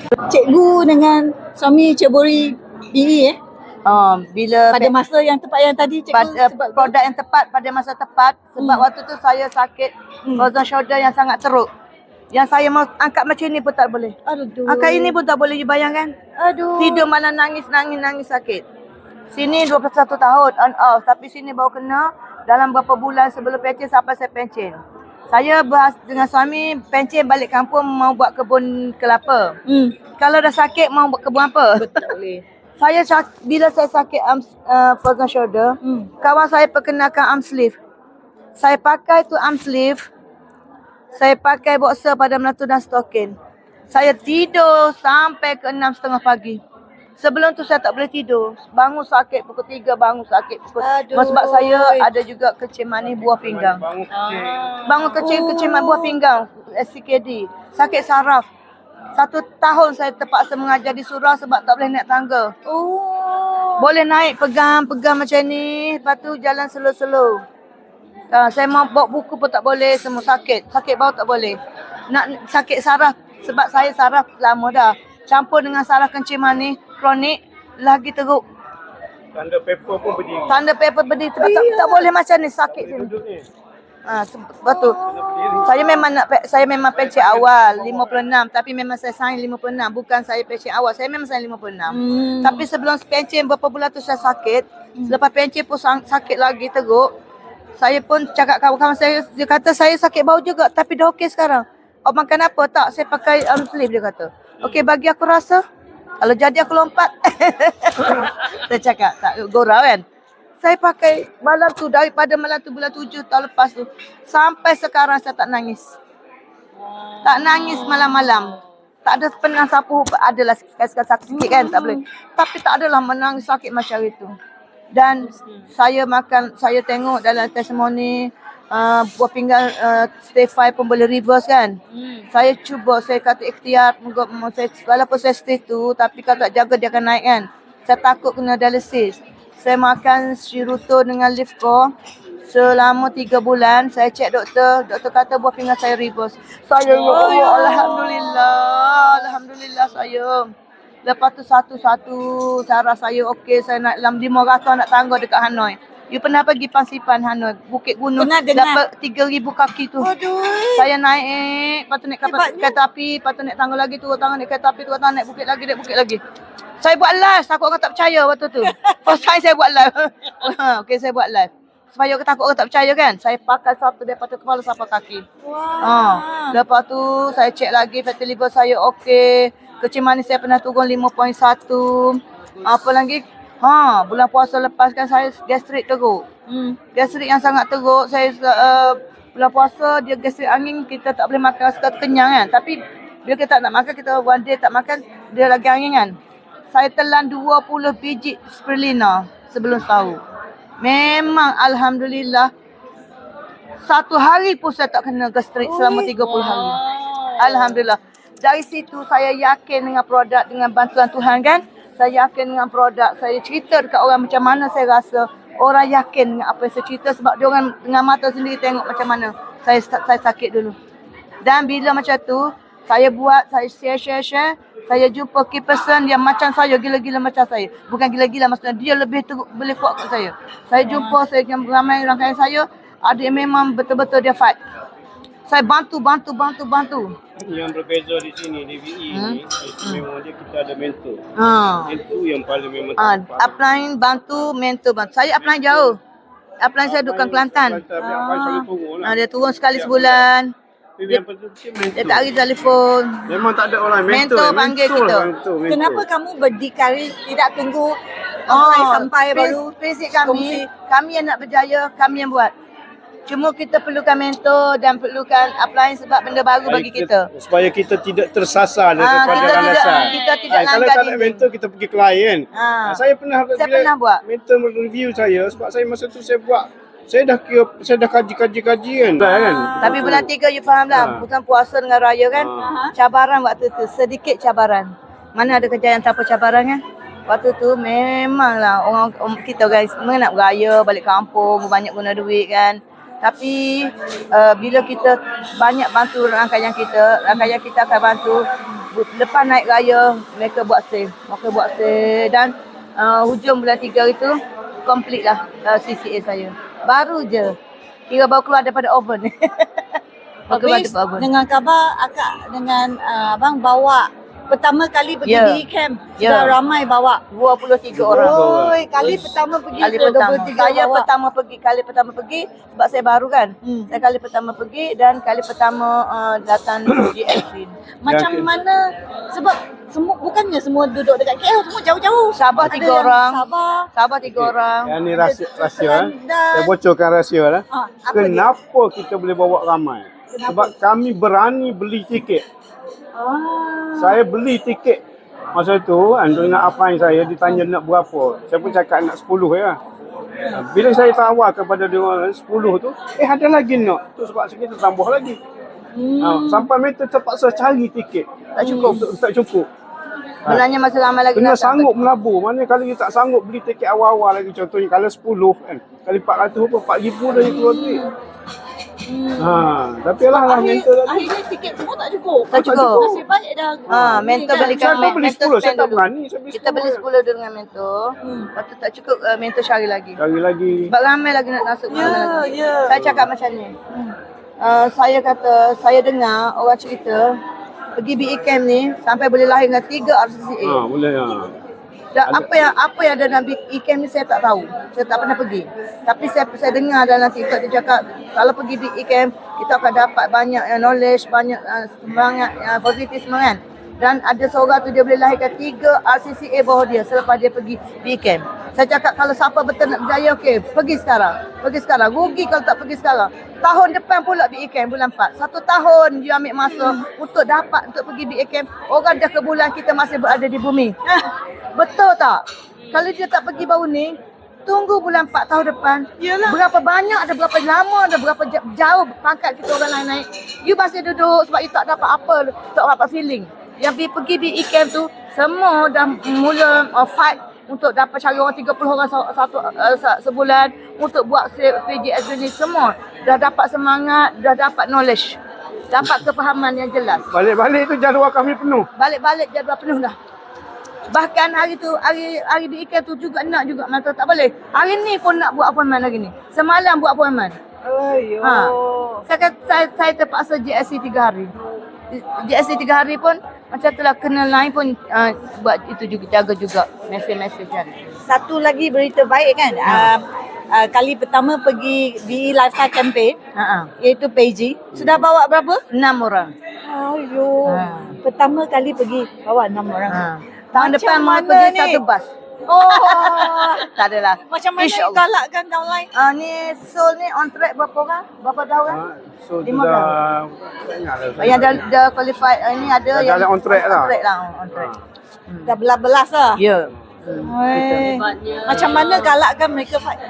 Cikgu dengan suami ceburi BE Bila pada masa yang tepat yang tadi cikgu sebab produk yang tepat pada masa tepat sebab waktu tu saya sakit frozen shoulder yang sangat teruk. Yang saya mau angkat macam ni pun tak boleh. aduh. Angkat ini pun tak boleh, you bayangkan. Aduh. Tidur malam nangis sakit. Sini 21 tahun on off, tapi sini baru kena dalam beberapa bulan sebelum pencen sampai saya pencen. Saya bahas dengan suami pencen balik kampung mau buat kebun kelapa. Kalau dah sakit mau buat kebun apa? Betul boleh. Bila saya sakit frozen shoulder, kawan saya perkenalkan arm sleeve. Saya pakai tu arm sleeve. Saya pakai boxer pada melatu dan stokin. Saya tidur sampai ke 6.30 pagi. Sebelum tu saya tak boleh tidur. Bangun sakit pukul 3, bangun sakit pukul. Sebab saya ada juga kecil manis buah pinggang. Bangun kecil buah pinggang, SCKD. Sakit saraf. 1 tahun saya terpaksa mengajar di surau sebab tak boleh naik tangga. Boleh naik pegang macam ni, lepas tu jalan slow-slow. Saya mau bawa buku pun tak boleh, semua sakit. Sakit bau tak boleh. Nak sakit saraf sebab saya saraf lama dah. Campur dengan saraf kencing manis kronik lagi teruk. Tanda paper pun berdiri. Tanda paper berdiri sebab tak boleh macam ni, sakit sini. Sebab tu saya memang pencen awal 56, tapi memang saya sign 56, bukan saya pencen awal. Saya memang sign 56. Tapi sebelum pencen beberapa bulan tu saya sakit. Selepas pencen pun sakit lagi teruk. Saya pun cakap kawan-kawan saya, dia kata saya sakit bau juga tapi dah okey sekarang. Makan apa? Tak, saya pakai arm sleeve dia kata. Okey, bagi aku rasa. Kalau jadi aku lompat. Saya cakap, tak gurau kan. Saya pakai malam tu, daripada malam tu bulan 7 tahun lepas tu. Sampai sekarang saya tak nangis. Tak nangis malam-malam. Tak ada pernah sapu, adalah sekali-sekali sakit sikit kan, tak boleh. Tapi tak adalah menangis sakit macam itu. Dan saya tengok dalam testimoni buah pinggang stage 5 pun boleh reverse kan. Saya cuba, saya kata ikhtiar, walaupun saya stage tu, tapi kalau tak jaga dia akan naik kan. Saya takut kena dialisis. Saya makan Shiruto dengan Lifco selama 3 bulan. Saya cek doktor kata buah pinggang saya reverse. Saya Alhamdulillah saya. Lepas tu satu-satu cara saya okey, saya naik dalam 500 anak tangga dekat Hanoi. You pernah pergi Pansipan Hanoi, Bukit Gunung, dapat 3,000 kaki tu. Aduh. Saya naik, lepas tu naik kereta api, lepas tu naik tangga lagi, turun tangga, naik kereta api, turun tangga, naik bukit lagi. Saya buat live, takut orang tak percaya waktu tu. First time saya buat live. Okey, saya buat live. Supaya orang takut orang tak percaya kan. Saya pakai satu daripada kepala sampai kaki. Lepas tu saya cek lagi fatty liver saya okey. Kecil manis saya pernah turun 5.1. Apa lagi? Bulan puasa lepas kan saya gastrik teruk. Gastrik yang sangat teruk. Saya bulan puasa dia gastrik angin, kita tak boleh makan rasa kenyang kan. Tapi bila kita tak nak makan, kita one day tak makan, dia lagi angin kan. Saya telan 20 biji spirulina sebelum sahur. Memang alhamdulillah 1 hari pun saya tak kena gastrik selama 30 hari. Alhamdulillah. Dari situ saya yakin dengan produk, dengan bantuan Tuhan kan. Saya yakin dengan produk. Saya cerita dekat orang macam mana saya rasa. Orang yakin dengan apa yang saya cerita sebab dia orang dengan mata sendiri tengok macam mana saya sakit dulu. Dan bila macam tu, saya buat, saya share. Saya jumpa key person yang macam saya, gila-gila macam saya. Bukan gila-gila maksudnya, dia lebih boleh kuat kat saya. Saya jumpa, saya ramai rangkaian saya, ada yang memang betul-betul dia fight. Saya bantu. Yang berbeza di sini, di VE ni, memang dia kita ada mentor. Mentor yang paling memang upline bantu, mentor bantu. Saya upline jauh. Upline saya duduk Kelantan. Dia turun sekali sebulan. Dia tak ada telefon. Memang tak ada orang mentor panggil kita. Mentor. Kenapa kamu berdikari tidak tunggu sampai baru prinsip kami yang nak berjaya, kami yang buat. Cuma kita perlukan mentor dan perlukan upline sebab benda baru bagi kita. Supaya kita tidak tersasar daripada landasan. Kita tidak kalau langgar tak ada mentor, kita pergi klien. Saya pernah buat. Mentor review saya sebab saya masa tu saya buat. Saya dah kaji kan. Tapi bulan 3 you faham lah. Bukan puasa dengan raya kan. Cabaran waktu tu. Sedikit cabaran. Mana ada kejayaan tanpa cabaran kan. Waktu tu memanglah orang kita guys semua nak beraya, balik kampung, banyak guna duit kan. Tapi bila kita banyak bantu rangkaian kita akan bantu. lepas naik raya mereka buat sale. Dan hujung bulan 3 itu complete lah CCA saya. Baru je. Kira baru keluar daripada oven. Baru keluar Habis daripada oven. dengan khabar akak dengan abang bawa pertama kali pergi Ya. di camp. Ya. Sudah ramai bawa. 23 orang. Oi, kali pertama pergi Kali ke pertama. 23 Saya bawa. kali pertama pergi sebab saya baru kan. Saya kali pertama pergi dan kali pertama datang GSC. Macam Ya, mana sebab semua bukannya semua duduk dekat KL, semua jauh-jauh. Sabah Ada 3 yang orang. Sabah. 3 orang. Yang ni rahsia. Dan- Saya bocorkan rahsia lah. Apa Kenapa kita boleh bawa ramai? Sebab kami berani beli tiket. Saya beli tiket. Masa tu, anda ingat apa yang saya ditanya nak berapa. Saya pun cakap nak 10 ya. Bila saya tawar kepada dia orang 10 tu, ada lagi nak. Tu sebab kita tambah lagi. Sampai mereka terpaksa cari tiket. Tak cukup. Tak cukup. Sebenarnya masih ramai lagi Kena datang. sanggup melabur. Mana kalau kita tak sanggup beli tiket awal-awal lagi. Contohnya kalau 10 kan. Kali 400 apa, 4,000 dah keluar duit. Tapi lah mentor lagi. Akhirnya tiket semua tak cukup. Tak cukup. Nasib baik dah. Mentor Ni belikan Saya beli 10, saya spend tak dulu. berani. Saya beli Kita beli 10 dulu dengan mentor. Lepas tu tak cukup mentor cari lagi. Cari lagi. Sebab ramai lagi nak masuk. Ya. Saya cakap macam ni. Saya kata, saya dengar orang cerita pergi BE Camp ni sampai boleh lahir dengan 3 RCCA. Boleh ya. Dan apa yang ada dalam BE Camp ni saya tak tahu. Saya tak pernah pergi. Tapi saya dengar dalam TikTok dia cakap kalau pergi BE Camp kita akan dapat banyak knowledge, banyak semangat positif semangat. Dan ada seorang tu dia boleh lahirkan 3 RCCA bawah dia selepas dia pergi BE Camp. Saya cakap kalau siapa betul nak berjaya, okey, pergi sekarang. Pergi sekarang. Rugi kalau tak pergi sekarang. Tahun depan pula BE Camp bulan 4. 1 tahun dia ambil masa untuk pergi BE Camp. Orang dah ke bulan kita masih berada di bumi. Betul tak? Kalau dia tak pergi baru ni, tunggu bulan 4 tahun depan. Yalah. Berapa banyak, ada berapa lama, ada berapa jauh pangkat kita orang lain naik. You masih duduk sebab you tak dapat apa, tak dapat feeling. Yang pergi BE Camp tu, semua dah mula fight untuk dapat cari orang 30 orang sebulan untuk buat PJS ni semua. Dah dapat semangat, dah dapat knowledge. Dapat kefahaman yang jelas. Balik-balik tu jadual kami penuh. Balik-balik jadual penuh dah. Bahkan hari tu, hari BE Camp tu juga nak juga mata tak boleh. Hari ni pun nak buat appointment lagi ni. Semalam buat appointment. Ayo. Saya terpaksa JSC 3 hari. JSC 3 hari pun macam itulah kena lain pun buat itu juga, jaga juga mesej hari. Satu lagi berita baik kan. Kali pertama pergi di Lifestyle Campaign iaitu PG. Sudah bawa berapa? 6 orang. Ayo. Pertama kali pergi bawa 6 orang. Tahun Macam depan mau mana pergi ni? 1 bas. Oh. Tak adalah. Macam mana you galakkan downline? Ni Seoul ni on track berapa orang? Berapa dah orang? So 5 dah orang. tak ingat dah. Yang dah qualified ni ada Dah yang on track lah. On track. Dah belas-belas lah. Ya. Macam mana galakkan mereka fight?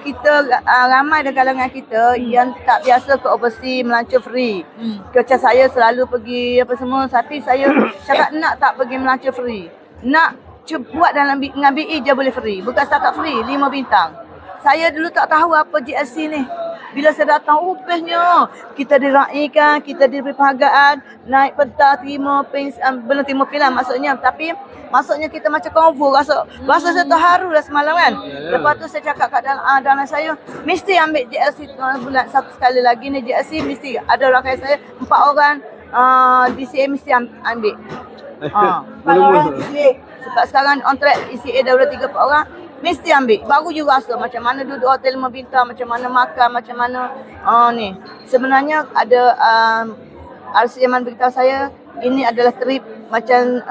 Kita ramai di kalangan kita yang tak biasa ke overseas melancong free. Macam saya selalu pergi apa semua, tapi saya cakap nak tak pergi melancong free. Nak buat dalam dengan BE je boleh free. Bukan setakat free, 5 bintang. Saya dulu tak tahu apa GSC ni. Bila saya datang, bestnya. Kita diraikan, kita diberi penghargaan, naik pentas, terima belum terima pilihan maksudnya. Tapi maksudnya kita macam konvo, rasa saya terharu dah semalam kan. Lepas tu saya cakap kat dalam saya, mesti ambil GSC bulan 1 sekali lagi ni GSC mesti ada orang kaya saya 4 orang DCA mesti ambil. 4 orang DCA. Sebab sekarang on track ECA dah 3-4 orang. Mesti ambil. Baru you rasa macam mana duduk hotel 5 bintang, macam mana makan, macam mana ni. Sebenarnya ada RC Yaman beritahu saya, ini adalah trip macam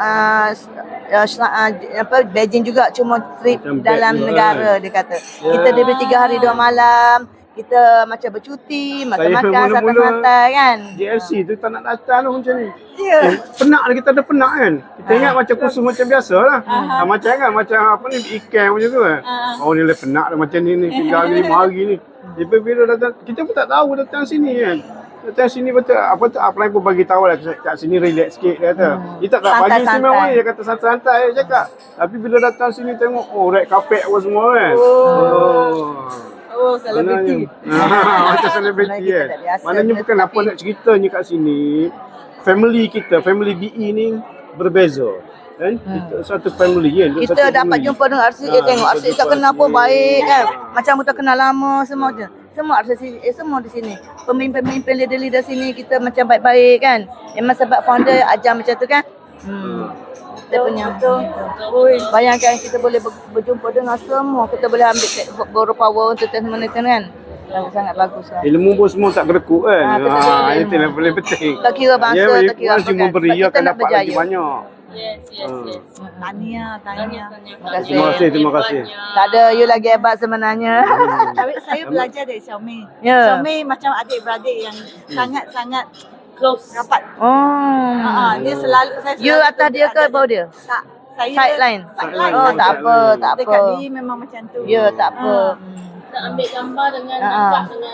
Beijing juga, cuma trip Macam dalam bag negara dia kata. Kita diberi 3 hari 2 malam. Kita macam bercuti, makan-makan, santai-santai kan. JLC tu tak nak datang lah macam ni. Ya. Penat lah, kita ada penat kan. Kita ingat macam kursus macam biasa lah. Macam kan, macam apa ni, ikan macam tu kan. Oh ni lah penat lah macam ni, 3 hari 5 hari ni. Jadi bila datang, kita pun tak tahu datang sini kan. Datang sini betul, apa tu, upline pun bagi tahu lah kat sini relax sikit dia kata. Dia tak bagi istimewa ni, dia kata santai-santai dia cakap. Tapi bila datang sini tengok, red carpet apa semua kan. Oh, selebriti. Macam selebriti kan. Maknanya bukan apa nak ceritanya kat sini. family kita, family BE ni berbeza. Kan? Kita satu family kan. Kita satu dapat family. jumpa dengan RCA, tengok RCA tak kenal pun baik kan. Macam kita kenal lama semua je. Semua RCA semua di sini. Pemimpin-pemimpin leader-leader sini kita macam baik-baik kan. Memang sebab founder ajar macam tu kan. Kita punya. Bayangkan kita boleh berjumpa dengan semua. Kita boleh ambil borrow power untuk testimoni kan. Sangat bagus lah. Ilmu pun semua tak kerekut kan. betul. Itu yang paling penting. Tak kira bangsa, tak kira apa cuma kan. beri Sebab akan nak dapat lagi berjaya. banyak. Tahniah. Terima kasih. Tak ada, you lagi hebat sebenarnya. Tapi saya belajar dari Xiaomei. Ya. Xiaomei macam adik-beradik yang sangat-sangat close, rapat. Oh. Dia selalu saya You selalu atas dia ke ada- bawah dia? Tak. Saya Sideline. Sideline. Oh, tak apa, tak apa. Dekat dia memang macam tu. Ya, tak apa. Kita ambil gambar dengan Ha. nampak dengan